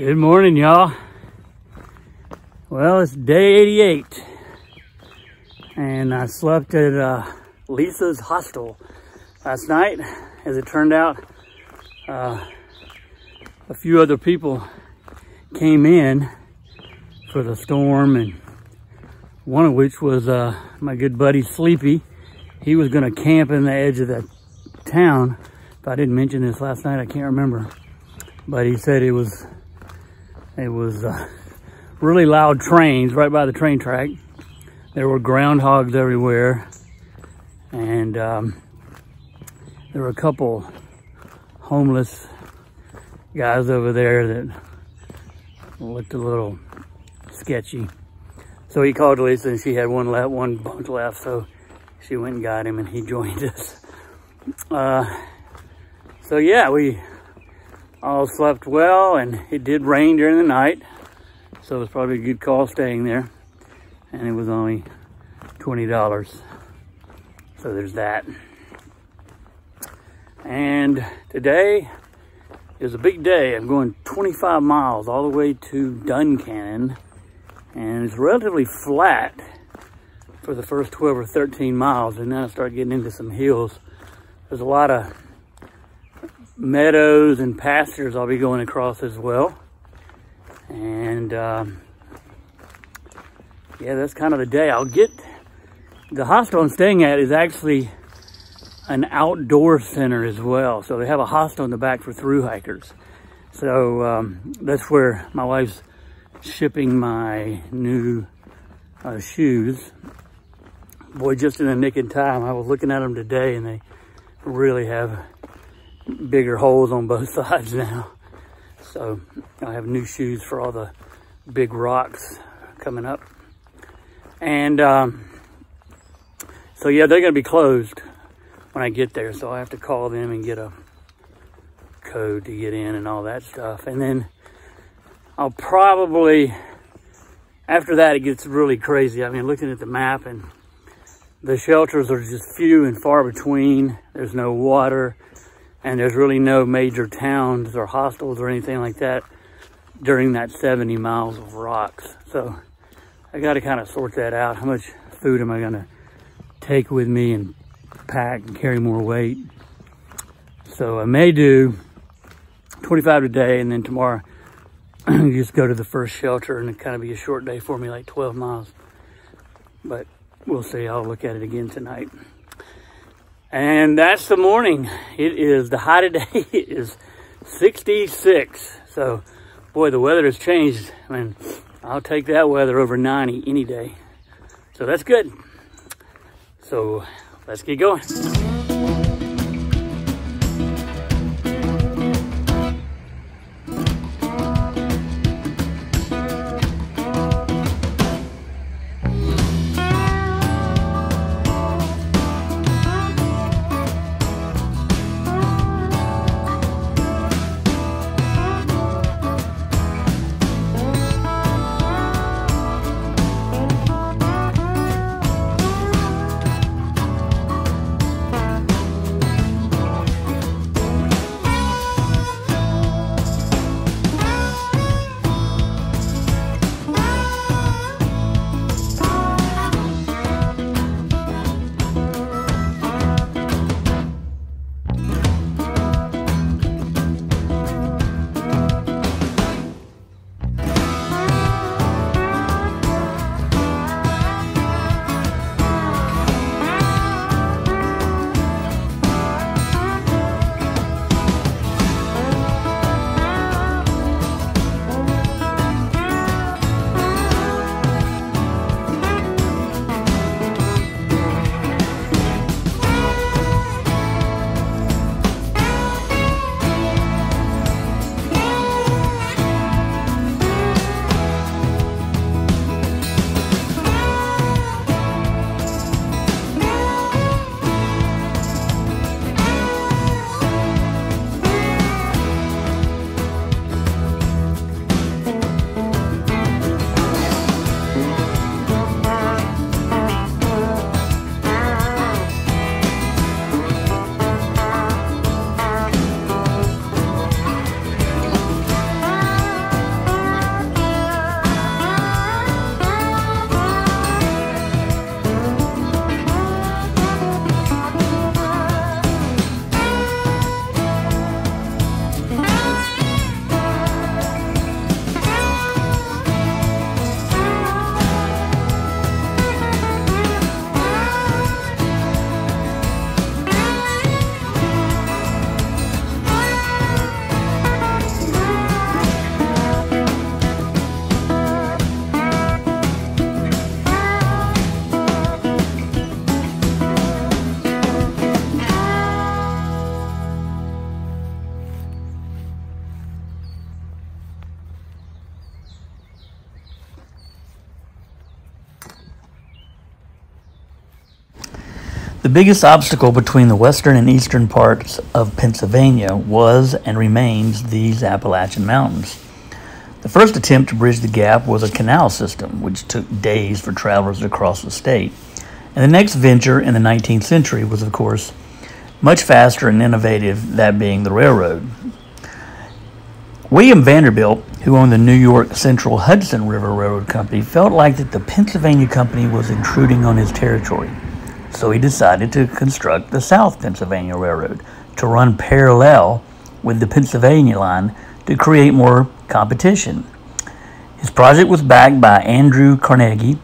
Good morning, y'all. Well, it's day 88, and I slept at Lisa's hostel last night. As it turned out, a few other people came in for the storm, and one of which was my good buddy Sleepy. He was going to camp in the edge of that town. If I didn't mention this last night, I can't remember. But he said it was really loud trains right by the train track. There were groundhogs everywhere, and there were a couple homeless guys over there that looked a little sketchy. So he called Lisa, and she had one bunk left, so she went and got him, and he joined us. So yeah, we all slept well, and it did rain during the night, so it was probably a good call staying there, and it was only $20. So there's that. And today is a big day. I'm going 25 miles all the way to Duncannon, and it's relatively flat for the first 12 or 13 miles, and then I start getting into some hills. There's a lot of meadows and pastures I'll be going across as well. And yeah, that's kind of the day. The hostel I'm staying at is actually an outdoor center as well. So they have a hostel in the back for thru hikers. So that's where my wife's shipping my new shoes. Boy, just in the nick of time. I was looking at them today, and they really have bigger holes on both sides now. So I have new shoes for all the big rocks coming up. And so yeah, they're gonna be closed when I get there. So I have to call them and get a code to get in and all that stuff. And then I'll probably, after that, it gets really crazy. I mean, looking at the map, and the shelters are just few and far between. There's no water, and there's really no major towns or hostels or anything like that during that 70 miles of rocks. So I got to kind of sort that out. How much food am I going to take with me and pack and carry more weight? So I may do 25 today, and then tomorrow just go to the first shelter, and it kind of be a short day for me, like 12 miles. But we'll see. I'll look at it again tonight. And that's the morning. It is, the high today is 66. So, boy, the weather has changed. I mean, I'll take that weather over 90 any day. So that's good. So let's get going. The biggest obstacle between the western and eastern parts of Pennsylvania was and remains these Appalachian Mountains. The first attempt to bridge the gap was a canal system, which took days for travelers to cross the state. And the next venture in the 19th century was, of course, much faster and innovative, that being the railroad. William Vanderbilt, who owned the New York Central Hudson River Railroad Company, felt like that the Pennsylvania Company was intruding on his territory. So he decided to construct the South Pennsylvania Railroad to run parallel with the Pennsylvania line to create more competition. His project was backed by Andrew Carnegie.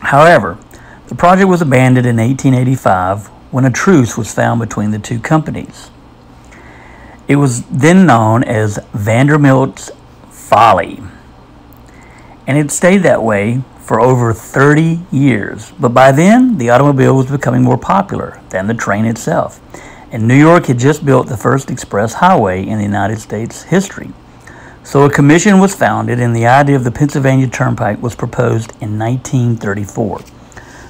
However, the project was abandoned in 1885 when a truce was found between the two companies. It was then known as Vanderbilt's Folly, and it stayed that way for over 30 years. But by then, the automobile was becoming more popular than the train itself, and New York had just built the first express highway in the United States history. So a commission was founded, and the idea of the Pennsylvania Turnpike was proposed in 1934.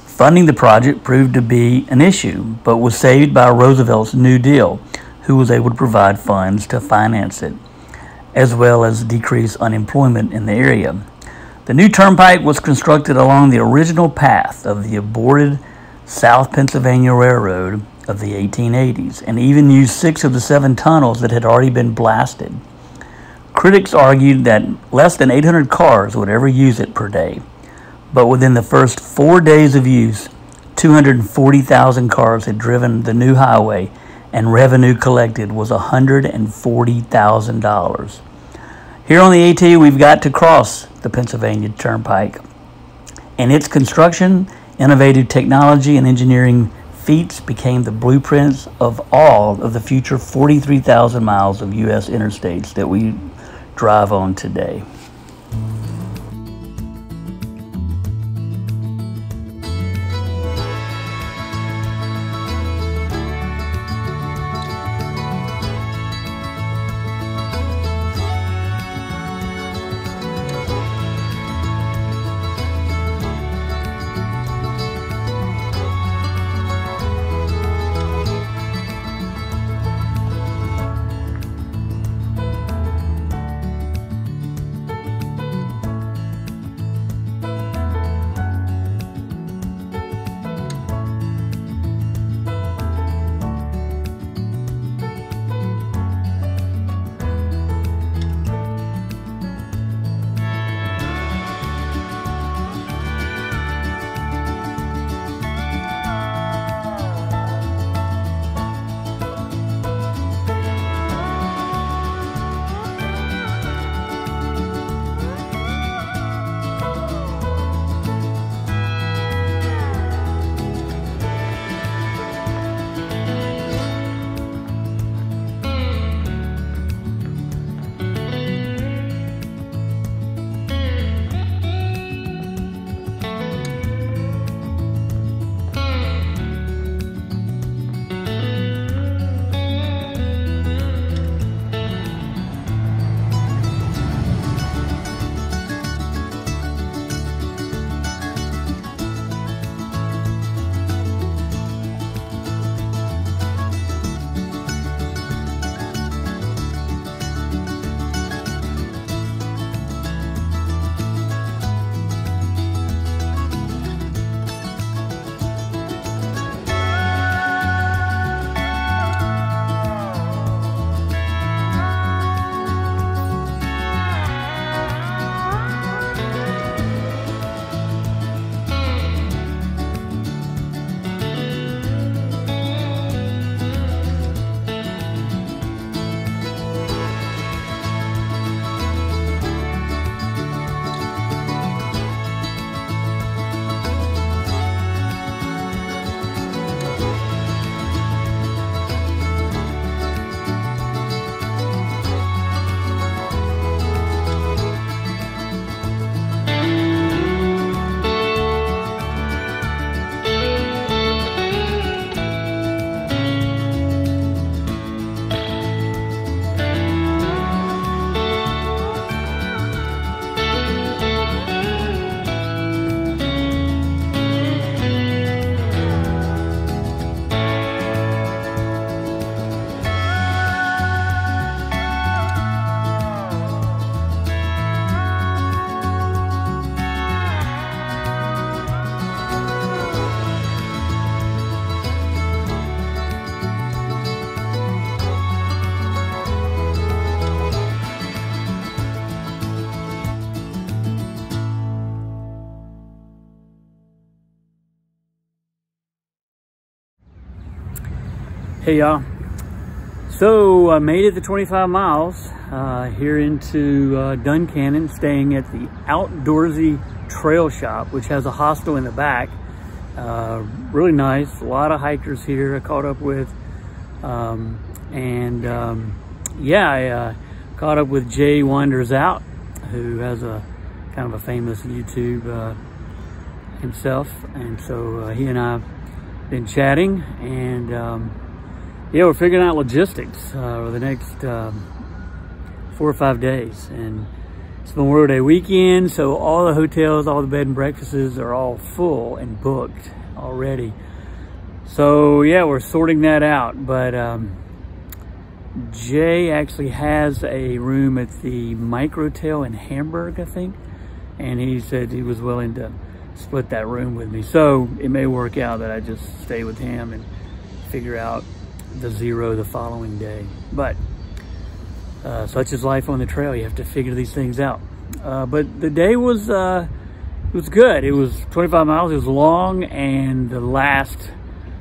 Funding the project proved to be an issue, but was saved by Roosevelt's New Deal, who was able to provide funds to finance it, as well as decrease unemployment in the area. The new turnpike was constructed along the original path of the aborted South Pennsylvania Railroad of the 1880s, and even used 6 of the 7 tunnels that had already been blasted. Critics argued that less than 800 cars would ever use it per day, but within the first 4 days of use, 240,000 cars had driven the new highway, and revenue collected was $140,000. Here on the AT, we've got to cross the Pennsylvania Turnpike, and its construction, innovative technology, and engineering feats became the blueprints of all of the future 43,000 miles of U.S. interstates that we drive on today. Hey y'all, so I made it the 25 miles here into Duncannon, staying at the Outdoorsy Trail Shop, which has a hostel in the back. Really nice, a lot of hikers here I caught up with. Yeah, I caught up with Jay Wanders Out, who has a kind of a famous YouTube himself, and so he and I have been chatting, and yeah, we're figuring out logistics for the next 4 or 5 days. And it's Memorial Day weekend, so all the hotels, all the bed and breakfasts are all full and booked already. So yeah, we're sorting that out. But Jay actually has a room at the Microtel in Hamburg, I think, and he said he was willing to split that room with me. So it may work out that I just stay with him and figure out the zero the following day. But such is life on the trail. You have to figure these things out. But the day was good. It was 25 miles. It was long, and the last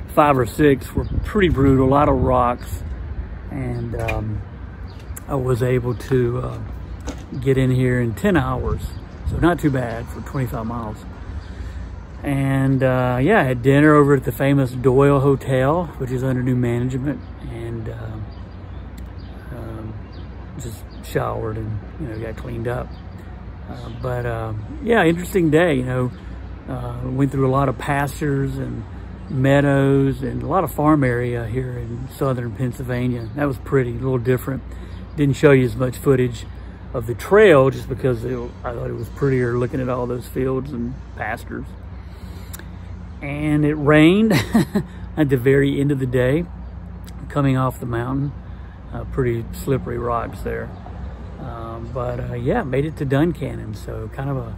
5 or 6 were pretty brutal. A lot of rocks, and I was able to get in here in 10 hours. So not too bad for 25 miles. And yeah, I had dinner over at the famous Doyle Hotel, which is under new management, and just showered and, you know, got cleaned up. Yeah, interesting day, you know. Went through a lot of pastures and meadows and a lot of farm area here in southern Pennsylvania. That was pretty, a little different. Didn't show you as much footage of the trail just because I thought it was prettier looking at all those fields and pastures. And it rained at the very end of the day, coming off the mountain. Pretty slippery rocks there. Yeah, made it to Duncannon, so kind of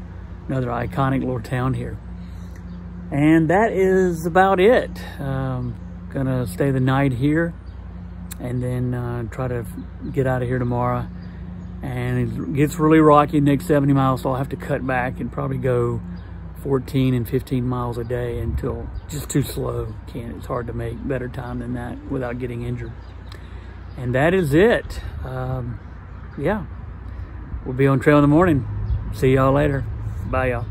another iconic little town here. And that is about it. Gonna stay the night here, and then try to get out of here tomorrow. And it gets really rocky the next 70 miles, so I'll have to cut back and probably go 14 and 15 miles a day until just too slow. It's hard to make better time than that without getting injured. And that is it. Yeah, we'll be on trail in the morning. See y'all later. Bye y'all.